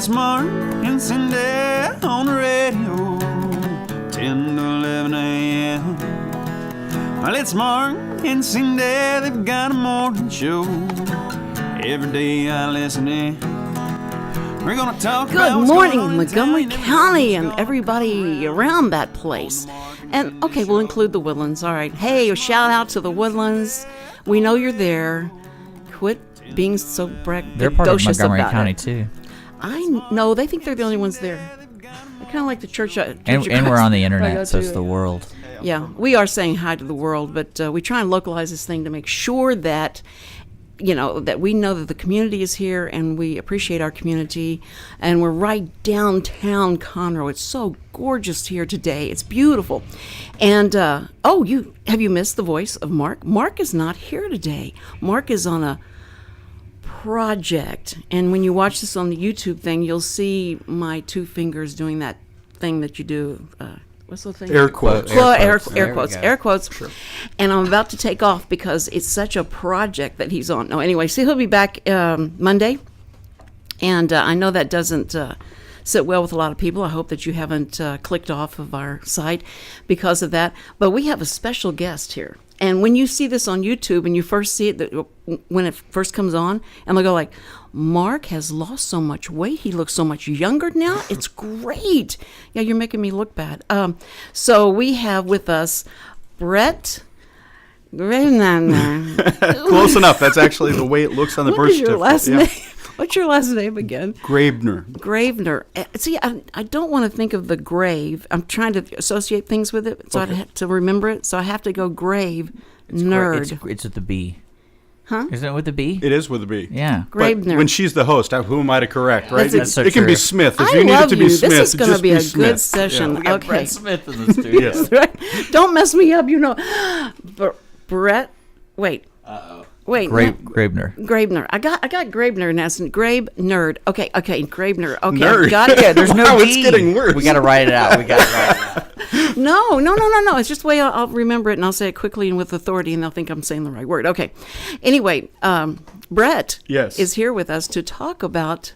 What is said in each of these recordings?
it's Mark and Cindy on the radio, 10 to 11 a.m. Well, it's Mark and Cindy, they've got a morning show. Every day I listen in. We're gonna talk about Good morning, Montgomery County and everybody around that place. And, okay, we'll include the Woodlands. All right. Hey, a shout out to the Woodlands. We know you're there. Quit being so They're part of Montgomery about County, it. too. I know. They think they're the only ones there. I kind of like the church. And we're on the internet, so it's the world. Yeah, we are saying hi to the world, but we try and localize this thing to make sure that, you know, that we know that the community is here and we appreciate our community. And we're right downtown Conroe. It's so gorgeous here today. It's beautiful. And, have you missed the voice of Mark? Mark is not here today. Mark is on a project. And when you watch this on the YouTube thing, you'll see my two fingers doing that thing that you do. What's the thing? Air quotes. Air quotes. Sure. And I'm about to take off because it's such a project that he's on. No, anyway, so he'll be back Monday. And I know that doesn't sit well with a lot of people. I hope that you haven't clicked off of our site because of that. But we have a special guest here. And when you see this on YouTube and you first see it, when it first comes on, and they'll go like, Mark has lost so much weight. He looks so much younger now. It's great. Yeah, you're making me look bad. So we have with us Brett. Close enough. That's actually the way it looks on the birth certificate. What's your last name? What's your last name again? Graebner. See, I don't want to think of the grave. I'm trying to associate things with it, so I have to remember it. So I have to go grave nerd. It's with the B. Huh? Isn't it with the B? It is with a B. Yeah. Graebner. When she's the host, who am I to correct, right? That's so it can true. be Smith. If I you need love it to be you. Smith, This is going to just be a Smith. good session. Yeah. We got Okay. Brett Smith in the studio. Yes. Right? Don't mess me up. You know, Brett. Wait. Wait. Graebner. Graebner. I got Graebner now. Grabe nerd. Okay. Graebner. Okay. Nerd. Got it. Yeah, there's no Wow, D. it's getting worse. We got to write it out. No. It's just the way I'll remember it, and I'll say it quickly and with authority, and they'll think I'm saying the right word. Okay. Anyway, Brett is here with us to talk about.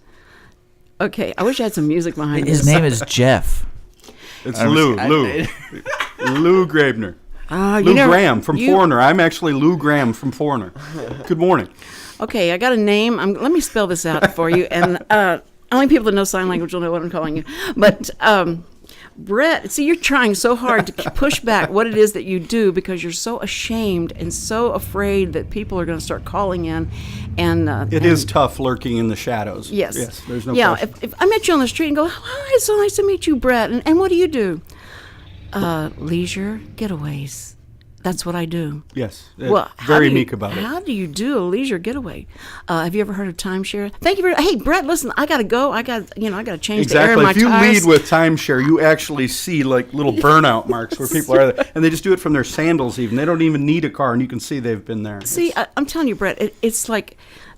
Okay, I wish I had some music behind His this. name is Jeff. It's Lou Graebner. Lou Graham from Foreigner. I'm actually Lou Graham from Foreigner. Good morning. Okay, I got a name. Let me spell this out for you, and only people that know sign language will know what I'm calling you. But Brett, see, you're trying so hard to push back what it is that you do because you're so ashamed and so afraid that people are going to start calling in. And it is tough lurking in the shadows. Yes. There's no question. If I met you on the street and go, hi, it's so nice to meet you, Brett. And what do you do? Leisure getaways. That's what I do. Yes. Well, very meek about it. How do you do a leisure getaway? Have you ever heard of timeshare? Thank you very. Hey, Brett, listen, I gotta go. I got to change the air in my If you tires. lead with timeshare, you actually see like little burnout marks where people are there, and they just do it from their sandals. Even they don't even need a car, and you can see they've been there. See, I'm telling you, Brett, it's like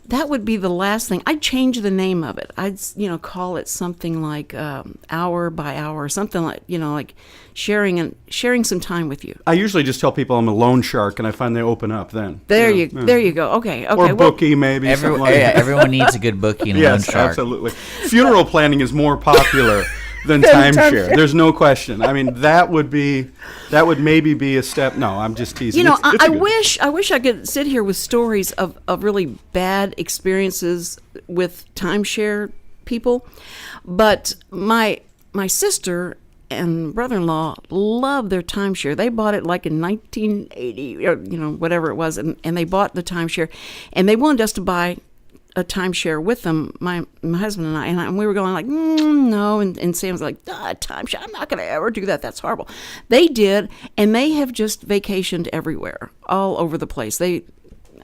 that would be the last thing. I'd change the name of it. I'd call it something like hour by hour, or something like like sharing some time with you. I usually just tell people I'm a loan shark, and I find they open up then. There you go. Okay. Or bookie maybe. Something like that. Everyone needs a good bookie and a loan Yes, shark. absolutely. Funeral planning is more popular than timeshare. There's no question. I mean, that would maybe be a step. No, I'm just teasing. I wish I could sit here with stories of really bad experiences with timeshare people, but my sister and brother-in-law love their timeshare. They bought it like in 1980 or whatever it was, and they bought the timeshare, and they wanted us to buy a timeshare with them, my husband and I, and we were going like, no, and Sam was like, timeshare, I'm not going to ever do that. That's horrible. They did, and they have just vacationed everywhere, all over the place. I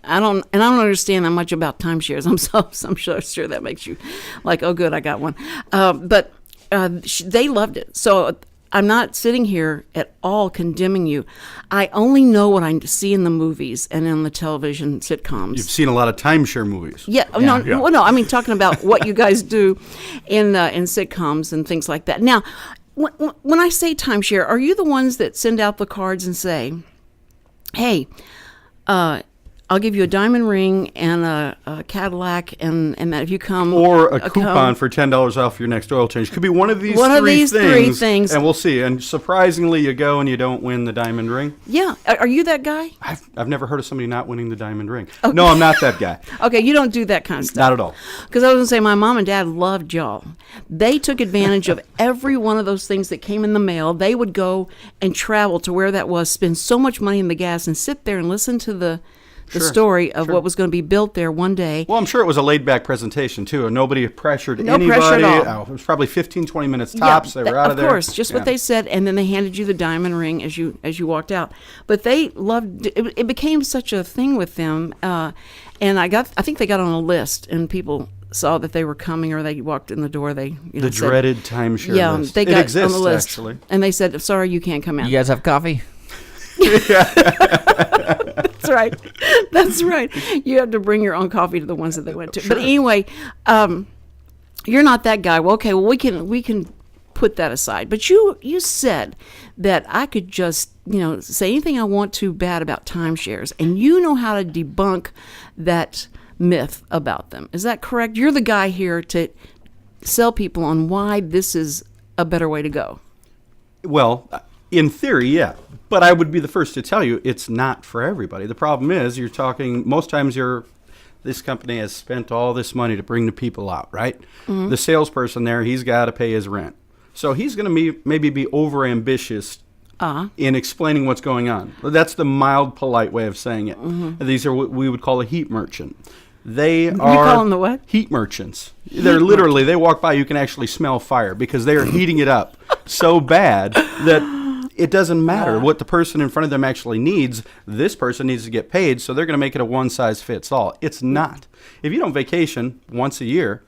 don't understand that much about timeshares. I'm sure that makes you like, oh, good, I got one. But they loved it. So I'm not sitting here at all condemning you. I only know what I see in the movies and in the television sitcoms. You've seen a lot of timeshare movies. Yeah. No. I mean, talking about what you guys do in sitcoms and things like that. Now, when I say timeshare, are you the ones that send out the cards and say, "Hey, I'll give you a diamond ring and a Cadillac, and that if you come Or a coupon for $10 off your next oil change. Could be one of these three things. And we'll see. And surprisingly, you go and you don't win the diamond ring. Yeah. Are you that guy? I've never heard of somebody not winning the diamond ring. Okay. No, I'm not that guy. Okay, you don't do that kind of stuff. Not at all. Because I was going to say, my mom and dad loved y'all. They took advantage of every one of those things that came in the mail. They would go and travel to where that was, spend so much money in the gas, and sit there and listen to the story of what was going to be built there one day. Well, I'm sure it was a laid-back presentation, too, and nobody pressured anybody. No pressure at all. It was probably 15, 20 minutes tops. They were out of there. Of course, just what they said, and then they handed you the diamond ring as you walked out. But they loved it. It became such a thing with them, and I think they got on a list, and people saw that they were coming, or they walked in the door. They the dreaded timeshare list. They got it exists, on the list, actually. And they said, "Sorry, you can't come out." You guys have coffee? That's right. That's right. You have to bring your own coffee to the ones that they went to. Sure. But anyway, you're not that guy. Well, okay. Well, we can put that aside. But you said that I could just say anything I want to bad about timeshares, and you know how to debunk that myth about them. Is that correct? You're the guy here to sell people on why this is a better way to go. Well, in theory, yeah. But I would be the first to tell you it's not for everybody. The problem is most times this company has spent all this money to bring the people out, right? Mm-hmm. The salesperson there, he's got to pay his rent. So he's going to maybe be overambitious in explaining what's going on. That's the mild, polite way of saying it. Mm-hmm. These are what we would call a heat merchant. They are. You call them the what? Heat merchants. They're literally, they walk by, you can actually smell fire because they are heating it up so bad that it doesn't matter what the person in front of them actually needs. This person needs to get paid, so they're going to make it a one-size-fits-all. It's not. If you don't vacation once a year,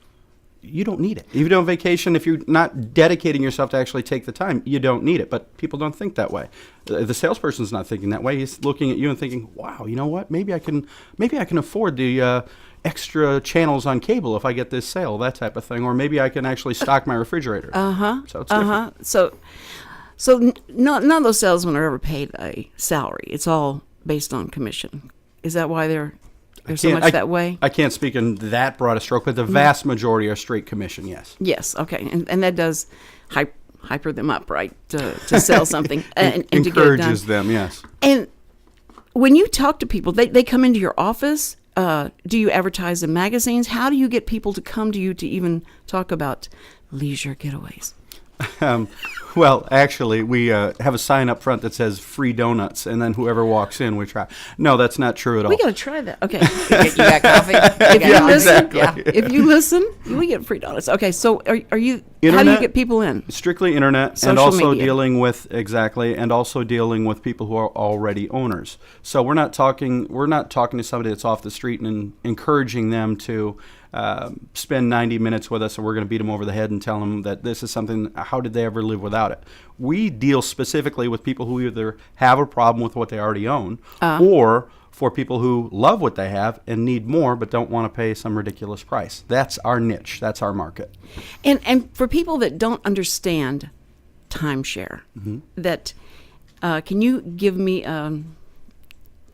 you don't need it. If you don't vacation, if you're not dedicating yourself to actually take the time, you don't need it. But people don't think that way. The salesperson's not thinking that way. He's looking at you and thinking, "Wow, you know what? Maybe I can afford the extra channels on cable if I get this sale," that type of thing. Or maybe I can actually stock my refrigerator. So it's different. So none of those salesmen are ever paid a salary. It's all based on commission. Is that why they're so much that way? I can't speak in that broad a stroke, but the vast majority are straight commission, yes. Yes, okay. And that does hyper them up, right, to sell something and to get it done. Encourages them, yes. And when you talk to people, they come into your office. Do you advertise in magazines? How do you get people to come to you to even talk about leisure getaways? Well, actually, we have a sign up front that says free donuts, and then whoever walks in, we try. No, that's not true at all. We got to try that. Okay. You got coffee? If you listen, we get free donuts. Okay, so are you, Internet, how do you get people in? Strictly internet, Social and also media. dealing with people who are already owners. So we're not talking to somebody that's off the street and encouraging them to spend 90 minutes with us, and we're going to beat them over the head and tell them that this is something, how did they ever live without it? We deal specifically with people who either have a problem with what they already own, or for people who love what they have and need more but don't want to pay some ridiculous price. That's our niche. That's our market. And for people that don't understand timeshare, that can you give me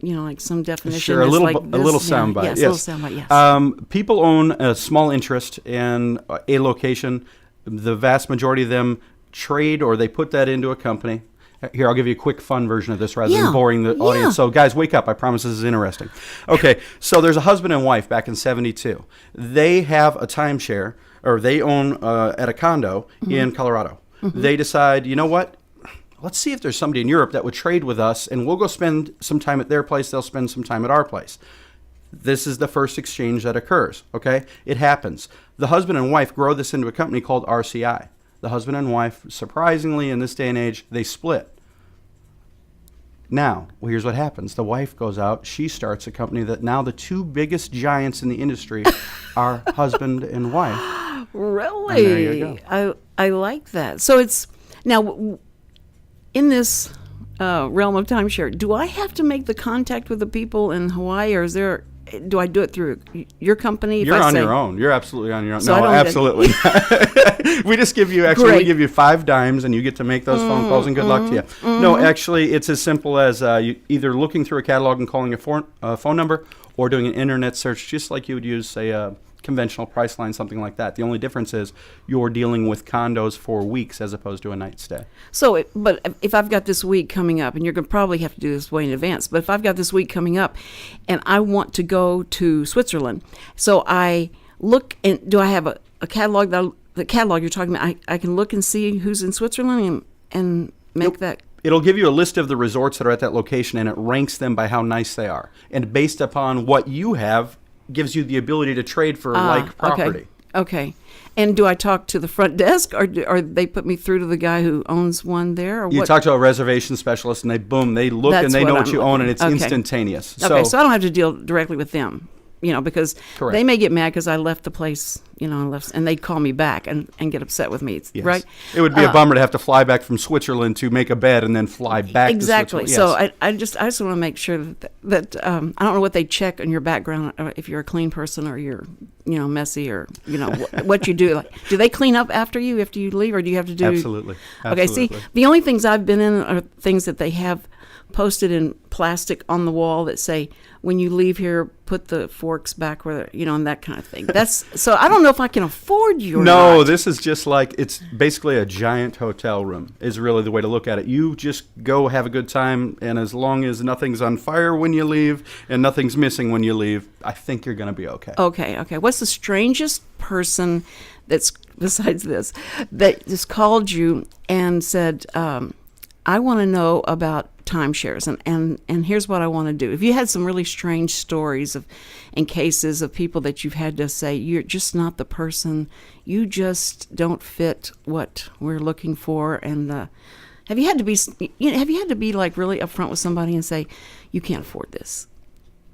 like some definition? Sure, a little soundbite. Yes, yes, a little soundbite. Yes. People own a small interest in a location. The vast majority of them trade, or they put that into a company. Here, I'll give you a quick, fun version of this rather than boring the audience. So, guys, wake up. I promise this is interesting. Okay, so there's a husband and wife back in '72. They have a timeshare, or they own at a condo in Colorado. They decide, you know what? Let's see if there's somebody in Europe that would trade with us, and we'll go spend some time at their place. They'll spend some time at our place. This is the first exchange that occurs, okay? It happens. The husband and wife grow this into a company called RCI. The husband and wife, surprisingly, in this day and age, they split. Now, well, here's what happens. The wife goes out. She starts a company that now the two biggest giants in the industry are husband and wife. Really? And there you go. I like that. So it's now in this realm of timeshare. Do I have to make the contact with the people in Hawaii, or is there do I do it through your company? If You're I on say- your own. You're absolutely on your own. So I No, don't absolutely. We just give you, actually, we Great. give you 5 dimes and you get to make those phone calls and good luck to you. No, actually, it's as simple as you either looking through a catalog and calling a phone number or doing an internet search just like you would use, say, a conventional Priceline, something like that. The only difference is you're dealing with condos for weeks as opposed to a night stay. So, but if I've got this week coming up, and you're going to probably have to do this way in advance, but if I've got this week coming up and I want to go to Switzerland, so I look, and do I have a catalog, the catalog you're talking about, I can look and see who's in Switzerland and make that. It'll give you a list of the resorts that are at that location, and it ranks them by how nice they are. And based upon what you have, gives you the ability to trade for like property. Okay. And do I talk to the front desk, or they put me through to the guy who owns one there? Or You what? talk to a reservation specialist, and they look That's and they know what I'm you own, and looking- it's okay. instantaneous. Okay, so I don't have to deal directly with them, because Correct. they may get mad because I left the place, and they'd call me back and get upset with me, Yes. right? It would be a bummer to have to fly back from Switzerland to make a bed and then fly back Exactly. to Switzerland. So I just want to make sure that I don't know what they check on your background, if you're a clean person or you're messy, or what you do. Like, do they clean up after you leave, or do you have to do? Absolutely. Okay. See, Absolutely. the only things I've been in are things that they have posted in plastic on the wall that say, when you leave here, put the forks back where, and that kind of thing. So I don't know if I can afford you or No, not. this is just like, it's basically a giant hotel room is really the way to look at it. You just go have a good time, and as long as nothing's on fire when you leave and nothing's missing when you leave, I think you're going to be okay. Okay. What's the strangest person that's, besides this, that just called you and said, I want to know about timeshares, and here's what I want to do. If you had some really strange stories and cases of people that you've had to say, you're just not the person, you just don't fit what we're looking for, and have you had to be like really upfront with somebody and say, you can't afford this?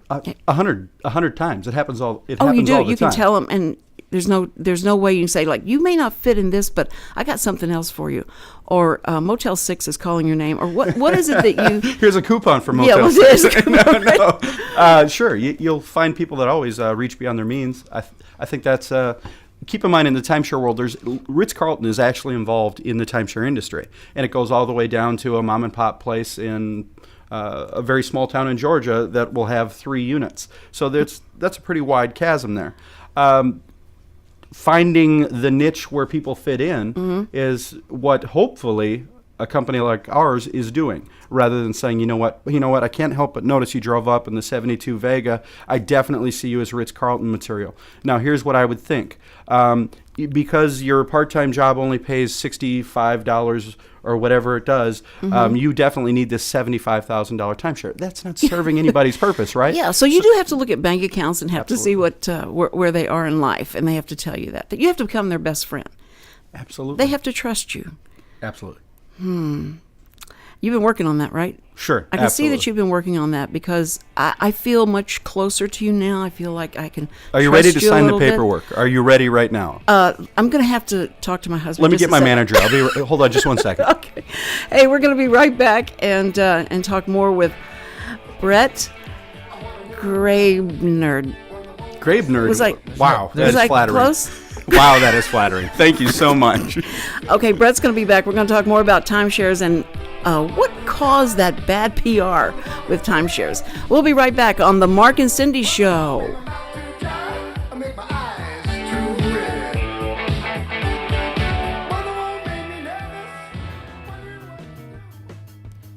100 times. It happens all. It Oh, happens you do. all the You time. can tell them, and there's no way you can say, like, you may not fit in this, but I got something else for you, or Motel 6 is calling your name, or what is it that you? Here's a coupon for Yeah, Motel well, 6. it is. No. Sure. You'll find people that always reach beyond their means. I think that's. Keep in mind, in the timeshare world, Ritz-Carlton is actually involved in the timeshare industry, and it goes all the way down to a mom and pop place in a very small town in Georgia that will have 3 units. So that's a pretty wide chasm there. Finding the niche where people fit in is what hopefully a company like ours is doing, rather than saying, you know what, I can't help but notice you drove up in the 72 Vega. I definitely see you as Ritz-Carlton material. Now, here's what I would think. Because your part-time job only pays $65 or whatever it does, you definitely need this $75,000 timeshare. That's not serving anybody's purpose, right? Yeah, so you do have to look at bank accounts and have to see what where they are in life, and they have to tell you that you have to become their best friend. Absolutely. They have to trust you. Absolutely. You've been working on that, right? Sure. I can see that absolutely. you've been working on that, because I feel much closer to you now. I feel like I can. Are you ready to trust you a sign the little bit. paperwork? Are you ready right now? I'm going to have to talk to my husband. Let me just get a my second. manager. I'll be. Hold on, just one second. Okay. Hey, we're going to be right back and talk more with Brett Graebner. Grave nerd. Was I- wow, that was is I flattering. close? Wow, that is flattering. Thank you so much. Okay, Brett's going to be back. We're going to talk more about timeshares and what caused that bad PR with timeshares. We'll be right back on the Mark and Cindy Show.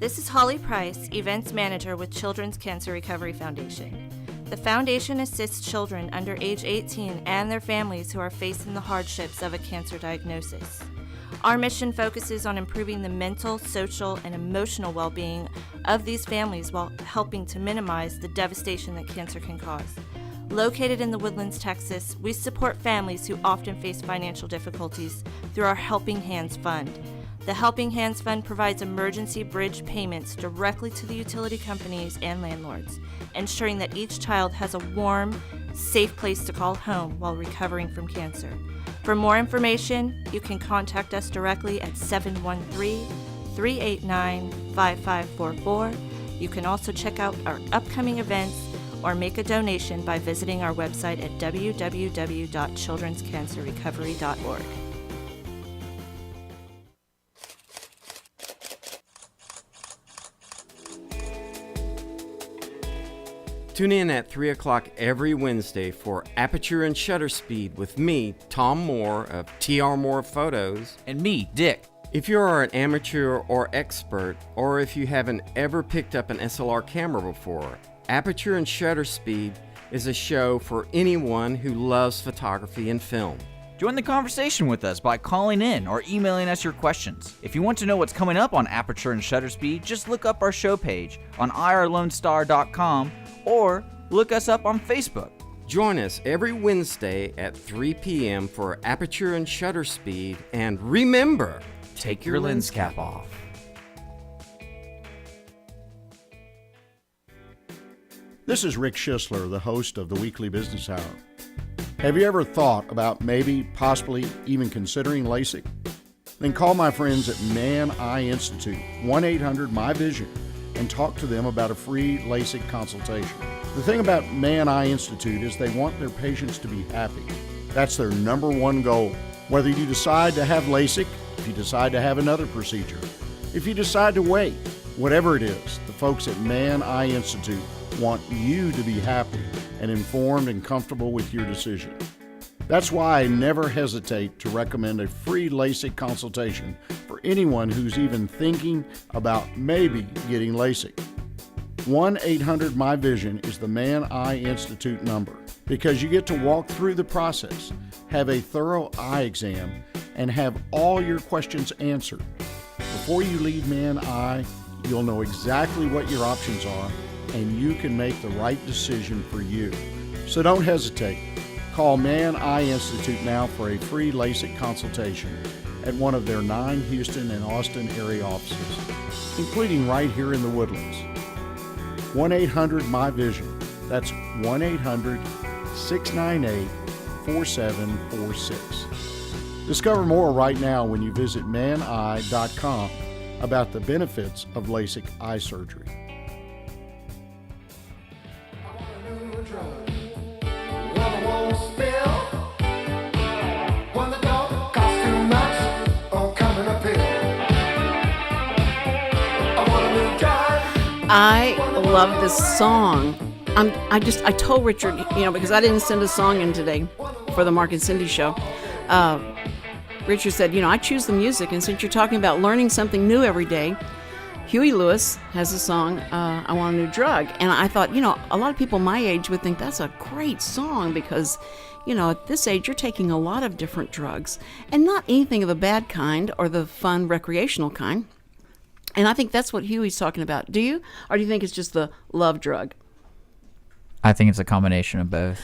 This is Holly Price, Events Manager with Children's Cancer Recovery Foundation. The foundation assists children under age 18 and their families who are facing the hardships of a cancer diagnosis. Our mission focuses on improving the mental, social, and emotional well-being of these families while helping to minimize the devastation that cancer can cause. Located in the Woodlands, Texas, we support families who often face financial difficulties through our Helping Hands Fund. The Helping Hands Fund provides emergency bridge payments directly to the utility companies and landlords, ensuring that each child has a warm, safe place to call home while recovering from cancer. For more information, you can contact us directly at 713-389-5544. You can also check out our upcoming events or make a donation by visiting our website at www.childrenscancerrecovery.org. Tune in at 3 o'clock every Wednesday for Aperture and Shutter Speed with me, Tom Moore of TR Moore Photos. And me, Dick. If you are an amateur or expert, or if you haven't ever picked up an SLR camera before, Aperture and Shutter Speed is a show for anyone who loves photography and film. Join the conversation with us by calling in or emailing us your questions. If you want to know what's coming up on Aperture and Shutter Speed, just look up our show page on irlonestar.com or look us up on Facebook. Join us every Wednesday at 3 p.m. for Aperture and Shutter Speed, and remember, Take your lens cap off. This is Rick Schisler, the host of the Weekly Business Hour. Have you ever thought about maybe, possibly, even considering LASIK? Then call my friends at Man Eye Institute, 1-800-MY-VISION, and talk to them about a free LASIK consultation. The thing about Man Eye Institute is they want their patients to be happy. That's their number one goal. Whether you decide to have LASIK, if you decide to have another procedure, if you decide to wait, whatever it is, the folks at Man Eye Institute want you to be happy and informed and comfortable with your decision. That's why I never hesitate to recommend a free LASIK consultation for anyone who's even thinking about maybe getting LASIK. 1-800-MY-VISION is the Man Eye Institute number because you get to walk through the process, have a thorough eye exam, and have all your questions answered. Before you leave Man Eye, you'll know exactly what your options are, and you can make the right decision for you. So don't hesitate. Call Man Eye Institute now for a free LASIK consultation at one of their 9 Houston and Austin area offices, including right here in the Woodlands. 1-800-MY-VISION. That's 1-800-698-4746. Discover more right now when you visit maneye.com about the benefits of LASIK eye surgery. I love this song. I told Richard, because I didn't send a song in today for the Mark and Cindy show. Richard said, I choose the music, and since you're talking about learning something new every day, Huey Lewis has a song, I Want a New Drug. And I thought, a lot of people my age would think that's a great song because, at this age, you're taking a lot of different drugs, and not anything of the bad kind or the fun recreational kind. And I think that's what Huey's talking about. Do you? Or do you think it's just the love drug? I think it's a combination of both.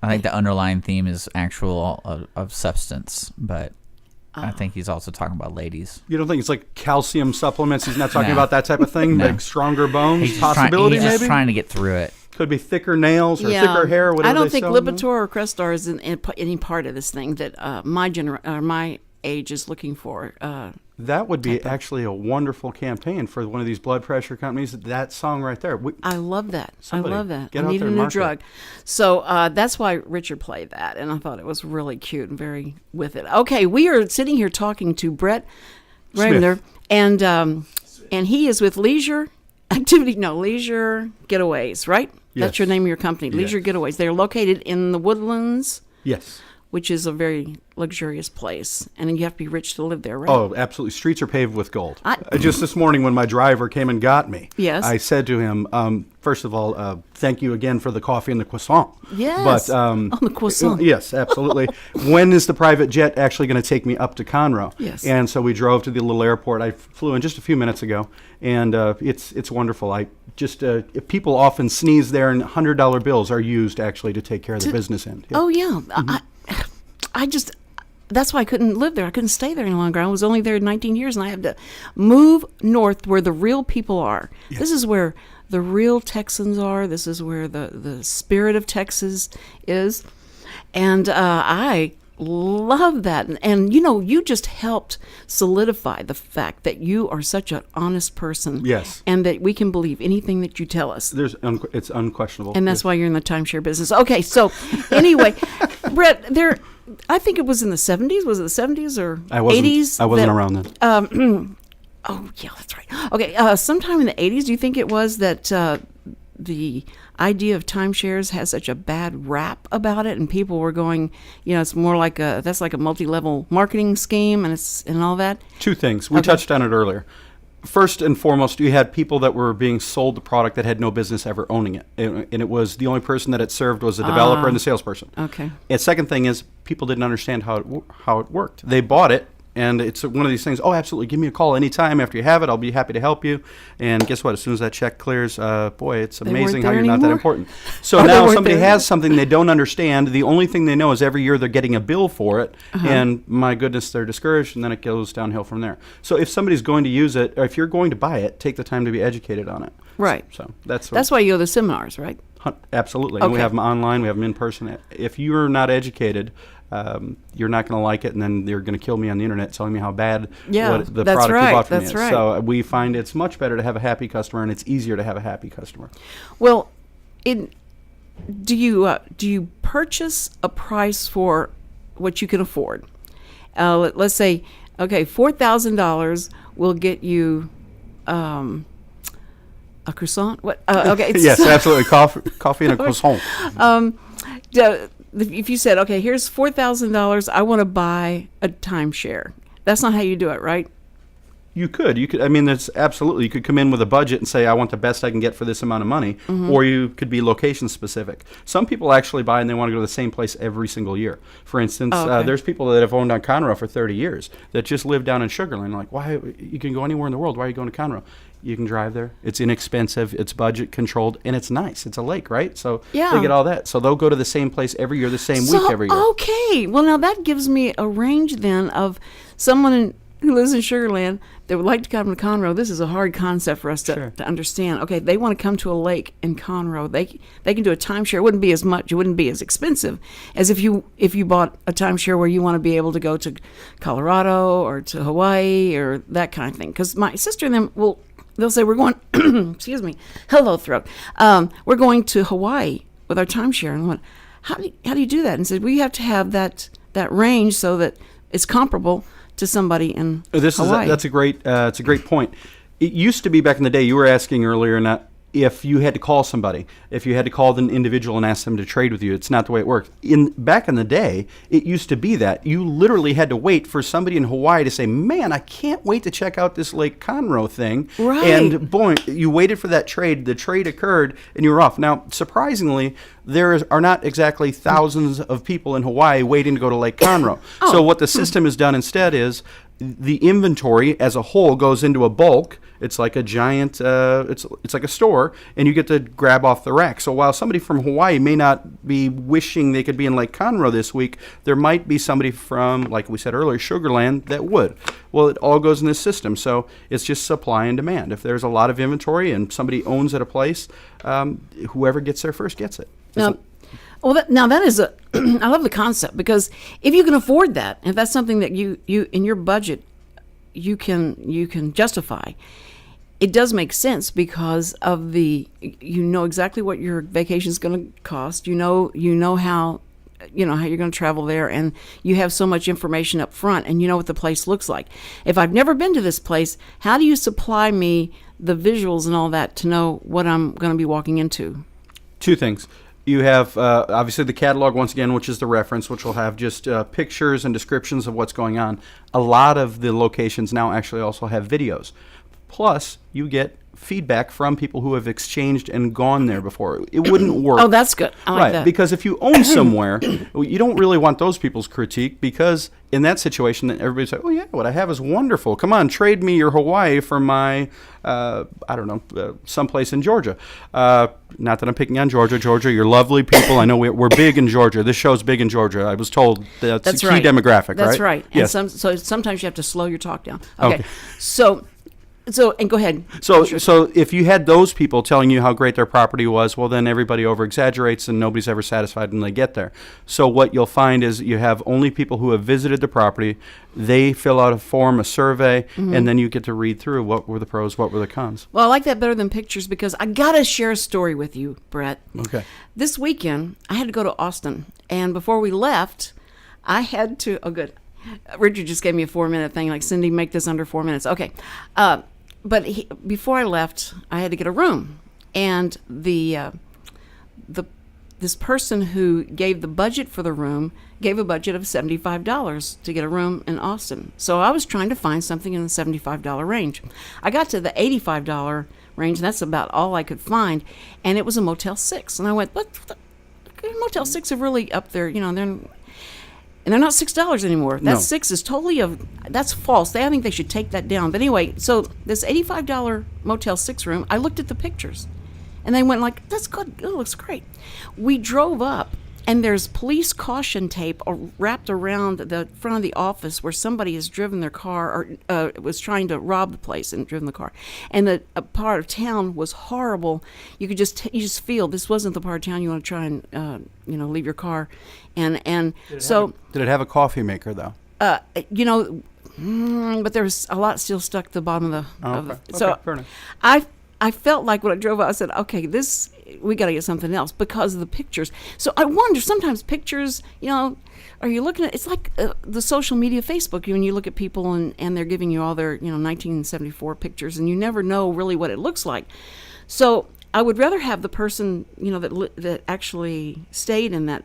I think the underlying theme is actual of substance, but I think he's also talking about ladies. You don't think it's like calcium supplements? He's not talking No. about that type of thing? No. Like stronger bones? He's Possibility, just maybe? trying to get through it. Could be thicker nails or thicker hair or whatever I don't they think sell, Lipitor or Crestor is in any part of this thing that my age is looking for. That would be actually a wonderful campaign for one of these blood pressure companies. That song right there. I love that. Somebody I love that. get I out need there a and new market. drug. So that's why Richard played that, and I thought it was really cute and very with it. Okay, we are sitting here talking to Brett Reimner, and he is with Leisure Getaways, right? Yes. That's your name of your company, Leisure Yes. Getaways. They're located in the Woodlands, Yes. which is a very luxurious place, and you have to be rich to live there, right? Oh, absolutely. Streets are paved with gold. Just this morning when my driver came and got me, Yes. I said to him, first of all, thank you again for the coffee and the croissant. Yes. But, the croissant. Yes, absolutely. When is the private jet actually going to take me up to Conroe? Yes. And so we drove to the little airport. I flew in just a few minutes ago, and it's wonderful. People often sneeze there, and $100 bills are used actually to take care of the business end. Yeah. Oh yeah, that's why I couldn't live there. I couldn't stay there any longer. I was only there 19 years, and I had to move north where the real people are. Yes. This is where the real Texans are. This is where the spirit of Texas is. And I love that. And, you know, you just helped solidify the fact that you are such an honest person. Yes. And that we can believe anything that you tell us. It's unquestionable. And that's why you're in the timeshare business. Okay, so anyway, Brett, I think it was in the 70s. Was it the 70s or 80s? I wasn't around then. Oh, yeah, that's right. Okay, sometime in the 80s, do you think it was that the idea of timeshares has such a bad rap about it, and people were going, you know, it's more like that's like a multi-level marketing scheme, and all that? Two things. We touched on it earlier. First and foremost, you had people that were being sold the product that had no business ever owning it. And it was the only person that it served was the developer and the salesperson. Okay. And second thing is people didn't understand how it worked. They bought it, and it's one of these things, oh, absolutely, give me a call anytime after you have it. I'll be happy to help you. And guess what? As soon as that check clears, boy, it's amazing how you're not that important. So now somebody has something they don't understand. The only thing they know is every year they're getting a bill for it. And my goodness, they're discouraged, and then it goes downhill from there. So if somebody's going to use it, or if you're going to buy it, take the time to be educated on it. Right. So that's why you go to the seminars, right? Absolutely. And we have them online. We have them in person. If you're not educated, you're not going to like it, and then they're going to kill me on the internet telling me how bad the product you bought from me is. So we find it's much better to have a happy customer, and it's easier to have a happy customer. Well, do you purchase a price for what you can afford? Let's say, okay, $4,000 will get you a croissant. What? Okay. Yes, absolutely. Coffee and a croissant. If you said, okay, here's $4,000, I want to buy a timeshare. That's not how you do it, right? You could. I mean, that's absolutely. You could come in with a budget and say, I want the best I can get for this amount of money. Or you could be location specific. Some people actually buy and they want to go to the same place every single year. For instance, there's people that have owned on Conroe for 30 years that just live down in Sugar Land. Like, why? You can go anywhere in the world. Why are you going to Conroe? You can drive there. It's inexpensive. It's budget controlled, and it's nice. It's a lake, right? So they get all that. So they'll go to the same place every year, the same week every year. Okay. Well, now that gives me a range then of someone who lives in Sugar Land that would like to come to Conroe. This is a hard concept for us to understand. Okay, they want to come to a lake in Conroe. They can do a timeshare. It wouldn't be as much. It wouldn't be as expensive as if you bought a timeshare where you want to be able to go to Colorado or to Hawaii or that kind of thing. Because my sister and them they'll say, we're going, excuse me, hello throat. We're going to Hawaii with our timeshare. And I went, how do you do that? And said, well, you have to have that range so that it's comparable to somebody in Hawaii. That's a great point. It used to be back in the day, you were asking earlier, not if you had to call somebody, if you had to call an individual and ask them to trade with you. It's not the way it worked. Back in the day, it used to be that you literally had to wait for somebody in Hawaii to say, man, I can't wait to check out this Lake Conroe thing. Right. And boy, you waited for that trade. The trade occurred, and you were off. Now, surprisingly, there are not exactly thousands of people in Hawaii waiting to go to Lake Conroe. So what the system has done instead is the inventory as a whole goes into a bulk. It's like a giant, it's like a store, and you get to grab off the rack. So while somebody from Hawaii may not be wishing they could be in Lake Conroe this week, there might be somebody from, like we said earlier, Sugar Land that would. Well, it all goes in this system. So it's just supply and demand. If there's a lot of inventory and somebody owns at a place, whoever gets there first gets it. Now that is I love the concept, because if you can afford that, if that's something that you in your budget you can justify, it does make sense because of you know exactly what your vacation is going to cost. You know how you're going to travel there, and you have so much information up front, and you know what the place looks like. If I've never been to this place, how do you supply me the visuals and all that to know what I'm going to be walking into? Two things. You have, obviously, the catalog, once again, which is the reference, which will have just pictures and descriptions of what's going on. A lot of the locations now actually also have videos. Plus, you get feedback from people who have exchanged and gone there before. It wouldn't work. Oh, that's good. I like that. Because if you own somewhere, you don't really want those people's critique, because in that situation, then everybody's like, oh, yeah, what I have is wonderful. Come on, trade me your Hawaii for my, someplace in Georgia. Not that I'm picking on Georgia. Georgia, you're lovely people. I know we're big in Georgia. This show's big in Georgia. I was told that's a key demographic, right? That's right. Yes. And so sometimes you have to slow your talk down. Okay. So So, and go ahead. So if you had those people telling you how great their property was, well, then everybody over-exaggerates and nobody's ever satisfied when they get there. So what you'll find is you have only people who have visited the property. They fill out a form, a survey, and then you get to read through what were the pros, what were the cons. Well, I like that better than pictures because I got to share a story with you, Brett. Okay. This weekend, I had to go to Austin. And before we left, I had to, oh, good. Richard just gave me a 4-minute thing, like, Cindy, make this under 4 minutes. Okay. But before I left, I had to get a room. And this person who gave the budget for the room gave a budget of $75 to get a room in Austin. So I was trying to find something in the $75 range. I got to the $85 range, and that's about all I could find. And it was a Motel 6. And I went, what? Motel 6 are really up there, and they're not $6 anymore. That No. 6 is totally that's false. I think they should take that down. But anyway, so this $85 Motel 6 room, I looked at the pictures, and they went like, "That's good. It looks great." We drove up, and there's police caution tape wrapped around the front of the office where somebody has driven their car or was trying to rob the place and driven the car. And the part of town was horrible. You could just feel this wasn't the part of town you want to try and leave your car. And so Did it have a coffee maker, though? but there was a lot still stuck at the bottom of the. Okay. So Okay, fair enough. I felt like when I drove out, I said, okay, we got to get something else because of the pictures. So I wonder, sometimes pictures, are you looking at, it's like the social media Facebook, when you look at people and they're giving you all their, 1974 pictures, and you never know really what it looks like. So I would rather have the person, that actually stayed in that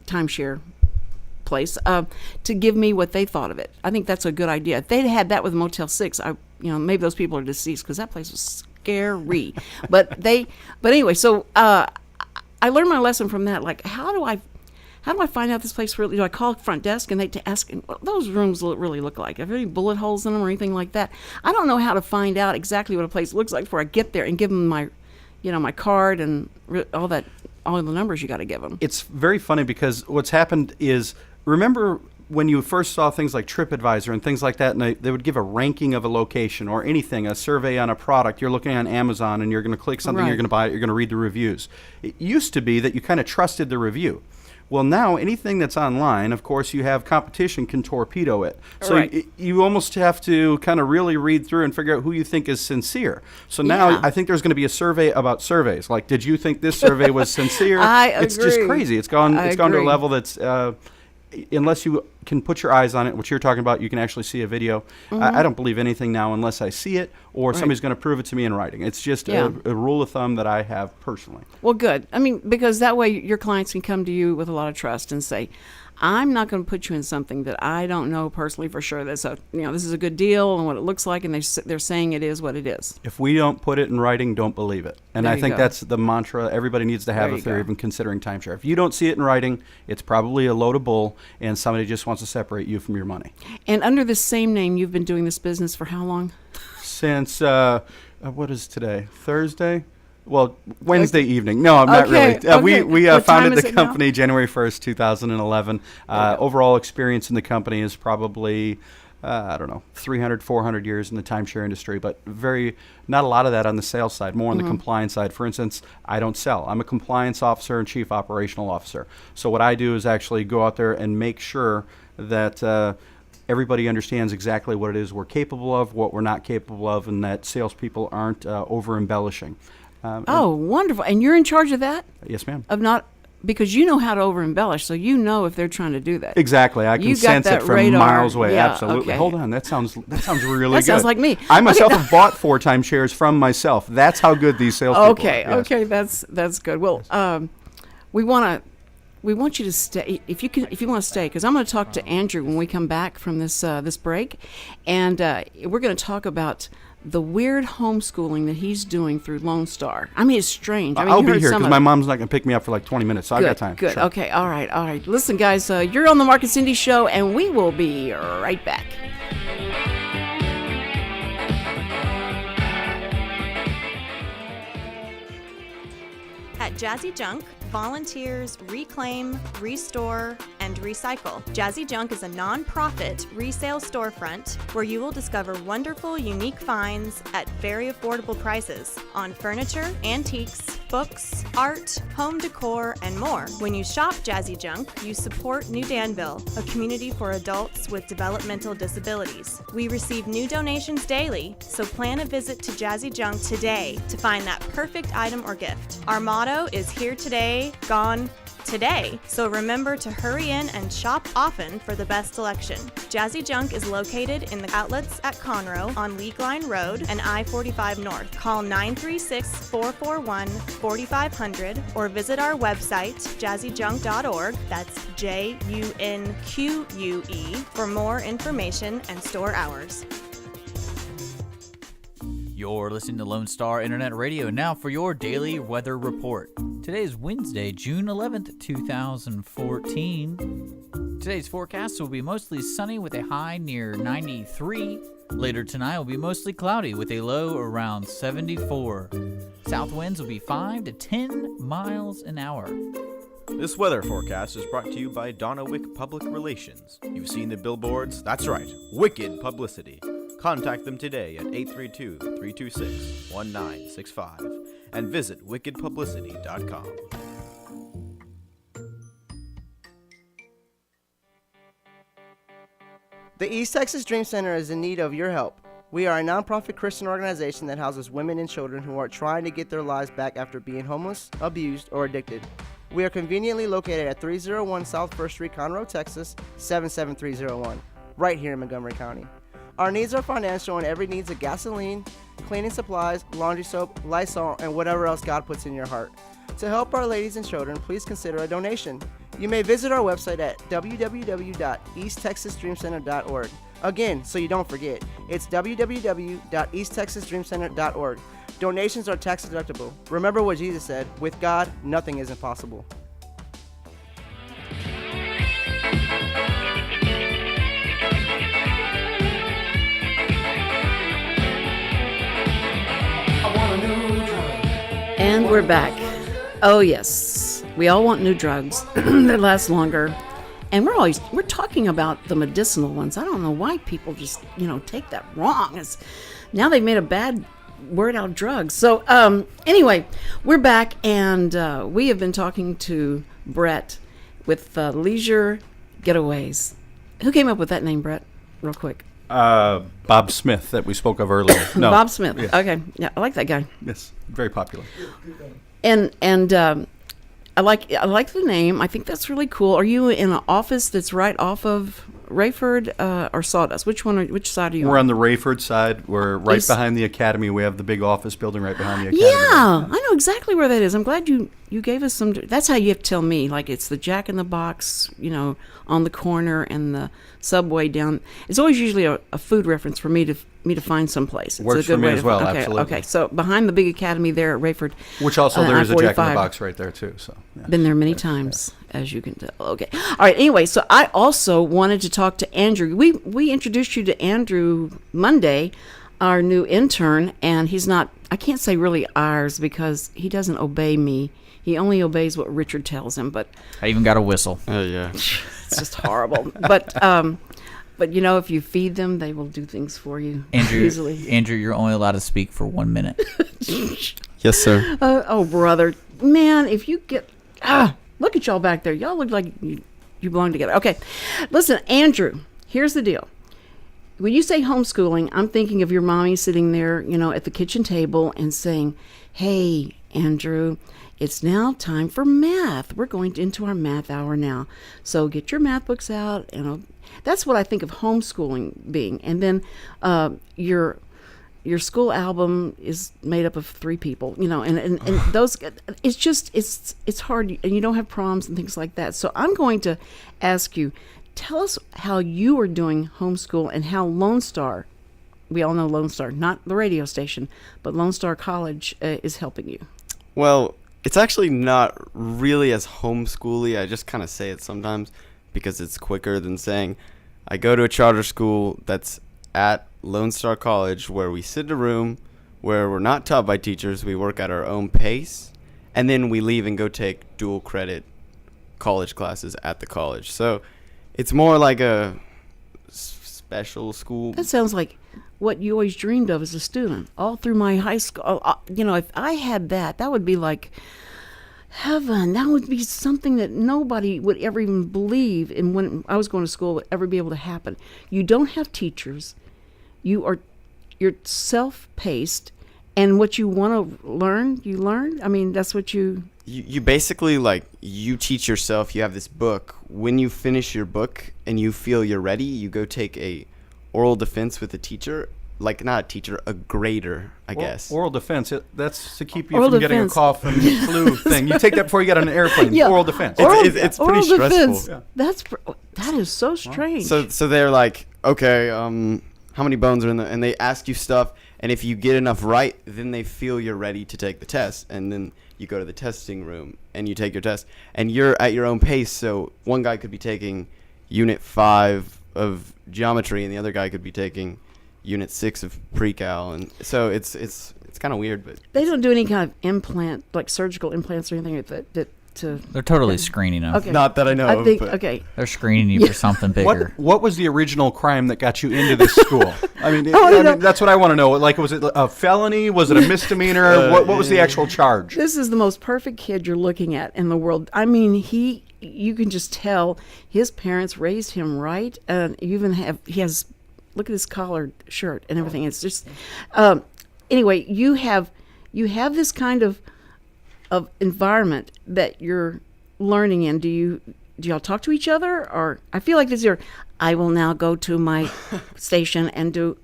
timeshare place to give me what they thought of it. I think that's a good idea. If they'd had that with Motel 6, maybe those people are deceased because that place was scary. but anyway, so I learned my lesson from that. Like, how do I find out this place really? Do I call front desk and they ask what those rooms really look like? Have there any bullet holes in them or anything like that? I don't know how to find out exactly what a place looks like before I get there and give them my, my card and all the numbers you got to give them. It's very funny because what's happened is, remember when you first saw things like TripAdvisor and things like that, and they would give a ranking of a location or anything, a survey on a product. You're looking on Amazon and you're going to click something, Right. You're going to buy it, you're going to read the reviews. It used to be that you kind of trusted the review. Well, now anything that's online, of course, you have competition can torpedo it. So Right. you almost have to kind of really read through and figure out who you think is sincere. So now Yeah. I think there's going to be a survey about surveys. Like, did you think this survey was sincere? I It's just agree. crazy. It's gone to a agree. level that's unless you can put your eyes on it, what you're talking about, you can actually see a video. I don't believe anything now unless I see it or somebody's going to prove it to me in writing. It's just Yeah. a rule of thumb that I have personally. Well, good. I mean, because that way your clients can come to you with a lot of trust and say, I'm not going to put you in something that I don't know personally for sure. This is a good deal and what it looks like, and they're saying it is what it is. If we don't put it in writing, don't believe it. And There I you think go. that's the mantra everybody needs to have There if they're you go. even considering timeshare. If you don't see it in writing, it's probably a load of bull and somebody just wants to separate you from your money. And under this same name, you've been doing this business for how long? Since, what is today? Thursday? Well, Wednesday evening. No, I'm not Okay, really. okay. We What time founded is the it now? company January 1st, 2011. Overall experience in the company is probably, 300, 400 years in the timeshare industry, but not a lot of that on the sales side, more on the compliance side. For instance, I don't sell. I'm a compliance officer and chief operational officer. So what I do is actually go out there and make sure that everybody understands exactly what it is we're capable of, what we're not capable of, and that salespeople aren't over-embellishing. Oh, wonderful. And you're in charge of that? Yes, ma'am. Because you know how to over embellish, so you know if they're trying to do that. Exactly. I can You got sense that it from radar. miles away. Yeah, Absolutely. okay. Hold on. That sounds really That good. sounds like me. I myself have bought 4 timeshares from myself. That's how good these salespeople Okay, are. Yes. okay, that's good. Well, we want you to stay if you want to stay, because I'm going to talk to Andrew when we come back from this break, and we're going to talk about the weird homeschooling that he's doing through Lone Star. I mean, it's strange. I mean, I'll you be heard here some because of my it. mom's not going to pick me up for like 20 minutes, so I got time. Good. Sure. Okay. All right. Listen, guys, you're on the Mark and Cindy Show, and we will be right back. At Jazzy Junk, volunteers reclaim, restore, and recycle. Jazzy Junk is a non-profit resale storefront where you will discover wonderful, unique finds at very affordable prices on furniture, antiques, books, art, home decor, and more. When you shop Jazzy Junk, you support New Danville, a community for adults with developmental disabilities. We receive new donations daily, so plan a visit to Jazzy Junk today to find that perfect item or gift. Our motto is here today, gone today, so remember to hurry in and shop often for the best selection. Jazzy Junk is located in the outlets at Conroe on League Line Road and I-45 North. Call 936-441-4500 or visit our website, jazzyjunk.org, that's Junque, for more information and store hours. You're listening to Lone Star Internet Radio. Now for your daily weather report. Today is Wednesday, June 11th, 2014. Today's forecast will be mostly sunny with a high near 93. Later tonight will be mostly cloudy with a low around 74. South winds will be 5 to 10 miles an hour. This weather forecast is brought to you by Donawick Public Relations. You've seen the billboards? That's right, wicked publicity. Contact them today at 832-326-1965 and visit wickedpublicity.com. The East Texas Dream Center is in need of your help. We are a nonprofit Christian organization that houses women and children who are trying to get their lives back after being homeless, abused, or addicted. We are conveniently located at 301 South 1st Street, Conroe, Texas, 77301, right here in Montgomery County. Our needs are financial and every needs of gasoline, cleaning supplies, laundry soap, Lysol, and whatever else God puts in your heart. To help our ladies and children, please consider a donation. You may visit our website at www.easttexasdreamcenter.org. Again, so you don't forget, it's www.easttexasdreamcenter.org. Donations are tax deductible. Remember what Jesus said, with God, nothing is impossible. And we're back. Oh yes, we all want new drugs that last longer, and we're talking about the medicinal ones. I don't know why people just take that wrong. Now they've made a bad word out drugs. So anyway, we're back, and we have been talking to Brett with Leisure Getaways. Who came up with that name, Brett? Real quick. Bob Smith that we spoke of earlier. No. Bob Smith. Yeah. Okay, yeah, I like that guy. Yes, very popular. And I like the name. I think that's really cool. Are you in an office that's right off of Rayford or Sawdust? Which side are you on? We're on the Rayford side. We're right behind the academy. We have the big office building right behind the academy. Yeah, I know exactly where that is. I'm glad you gave us some. That's how you have to tell me. Like, it's the Jack in the Box, on the corner, and the Subway down. It's always usually a food reference for me to find someplace. It's Works a good for me way as to, well. okay, Absolutely. Okay, so behind the big academy there at Rayford, Which also there is a Jack in the I-45. Box right there too. So yeah. Been there many times, as you can tell. Okay. All right. Anyway, so I also wanted to talk to Andrew. We introduced you to Andrew Monday, our new intern, and he's not, I can't say really ours because he doesn't obey me. He only obeys what Richard tells him, but I even got a whistle. Yeah. it's just horrible. But if you feed them, they will do things for you easily. Andrew, you're only allowed to speak for 1 minute. Yes, sir. Oh, brother. Man, if you get... look at y'all back there. Y'all look like you belong together. Okay. Listen, Andrew, here's the deal. When you say homeschooling, I'm thinking of your mommy sitting there, at the kitchen table and saying, "Hey, Andrew, it's now time for math. We're going into our math hour now. So get your math books out." That's what I think of homeschooling being. And then your school album is made up of 3 people, and those, it's hard, and you don't have proms and things like that. So I'm going to ask you, tell us how you are doing homeschool and how Lone Star, we all know Lone Star, not the radio station, but Lone Star College is helping you. Well, it's actually not really as homeschooly. I just kind of say it sometimes because it's quicker than saying I go to a charter school that's at Lone Star College where we sit in a room where we're not taught by teachers. We work at our own pace, and then we leave and go take dual credit college classes at the college. So it's more like a special school. That sounds like what you always dreamed of as a student. All through my high school, if I had that, that would be like heaven. That would be something that nobody would ever even believe in when I was going to school would ever be able to happen. You don't have teachers. You're self-paced, and what you want to learn, you learn. I mean, that's what you basically, like, you teach yourself. You have this book. When you finish your book and you feel you're ready, you go take a oral defense with a teacher. Like, not a teacher, a grader, I guess. Oral defense, that's to keep you Oral from getting a defense. cough and flu thing. You take that before you get on an airplane. Yeah. Oral defense. It's pretty oral stressful. defense. Yeah. That is so strange. So they're like, okay, how many bones are in the, and they ask you stuff, and if you get enough right, then they feel you're ready to take the test, and then you go to the testing room and you take your test, and you're at your own pace. So one guy could be taking Unit 5 of geometry, and the other guy could be taking Unit 6 of pre-cal, and so it's kind of weird, but they don't do any kind of implant, like surgical implants or anything like that. They're totally screening them. Okay. not that I know I of. think But okay. They're screening you for something bigger. What was the original crime that got you into this school? I mean, no. that's what I want to know. Like, was it a felony? Was it a misdemeanor? What was the actual charge? This is the most perfect kid you're looking at in the world. I mean, you can just tell his parents raised him right, and he has. Look at his collared shirt and everything. It's just, anyway. You have this kind of environment that you're learning in. Do y'all talk to each other, or I feel like this year I will now go to my station and do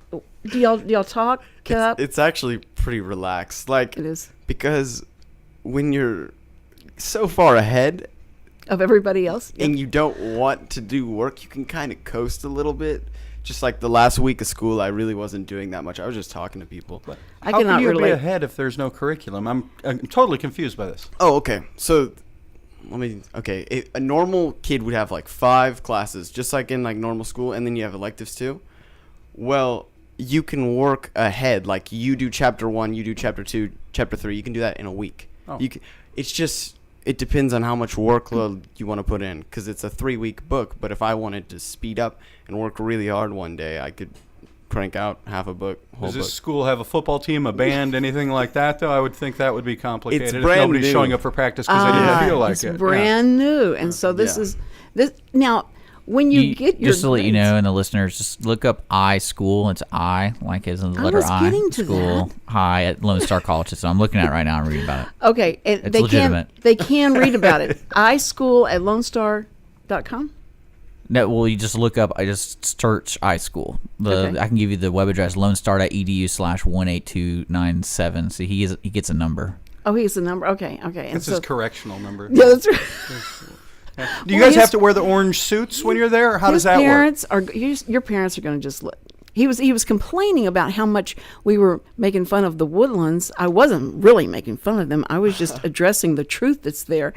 y'all talk? it's actually pretty relaxed, like, It is. because when you're so far ahead Of everybody else. and you don't want to do work, you can kind of coast a little bit. Just like the last week of school, I really wasn't doing that much. I was just talking to people. I How cannot can you relate. be ahead if there's no curriculum? I'm totally confused by this. Oh, okay. So, a normal kid would have like 5 classes, just like in like normal school, and then you have electives too. Well, you can work ahead. Like, you do chapter 1, you do chapter 2, chapter 3. You can do that in a week. Oh. It depends on how much workload you want to put in, because it's a 3-week book. But if I wanted to speed up and work really hard one day, I could crank out half a book, whole Does book. this school have a football team, a band, anything like that, though? I would think that would be complicated if brand nobody's new. showing up for practice because they didn't feel like it's it. brand new, and so this Yeah. is this now. When you get your just to let you grades- know, and the listeners, just look up iSchool. It's I, like as in the letter was I. getting to School High at Lone Star College. So I'm looking at it right now and reading about it. Okay, and It's legitimate. They can read about it. iSchool at LoneStar.com. No, well, you just look up. I just search iSchool. Okay. I can give you the web address: lonestar.edu/18297. So he gets a number. Oh, he's the number. Okay. And It's his correctional number. Yeah, that's right. Do you Well, guys his- have to wear the orange suits when you're there? Or how does that work? Your parents are going to just let. He was complaining about how much we were making fun of the Woodlands. I wasn't really making fun of them. I was just addressing the truth that's there.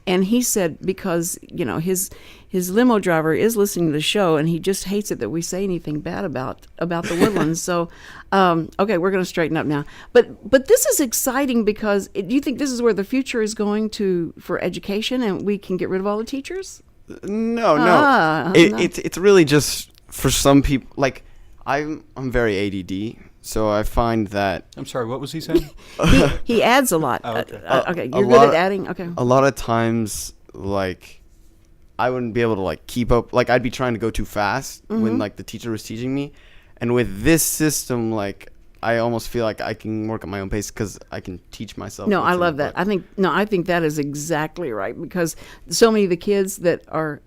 And he said because his limo driver is listening to the show and he just hates it that we say anything bad about the Woodlands. So, okay, we're going to straighten up now. But this is exciting because do you think this is where the future is going for education, and we can get rid of all the teachers? No. No. It's really just for some people. Like, I'm very ADD, so I find that I'm sorry, what was he saying? He adds a lot. okay. Okay, a you're lot good at of- adding. Okay. a lot of times, like, I wouldn't be able to like keep up. Like, I'd be trying to go too fast when like the teacher was teaching me, and with this system, like, I almost feel like I can work at my own pace because I can teach myself. No, what's I in love the that. book. I think that is exactly right, because so many of the kids that are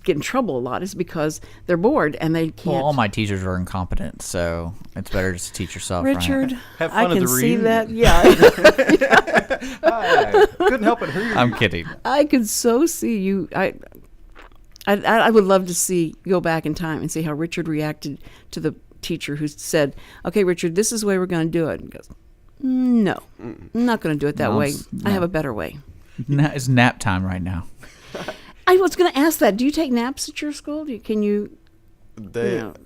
get in trouble a lot is because they're bored and they can't. Well, all my teachers are incompetent, so it's better just to teach yourself. Richard, Have I fun at can the see reunion. that. Yeah, Hi. Couldn't help it. I'm kidding. I could so see you. I would love to go back in time and see how Richard reacted to the teacher who said, "Okay, Richard, this is the way we're going to do it." And he goes, "No, I'm not going to do it that No, way. it's- I have no. a better way." It's nap time right now. I was going to ask that. Do you take naps at your school? Can you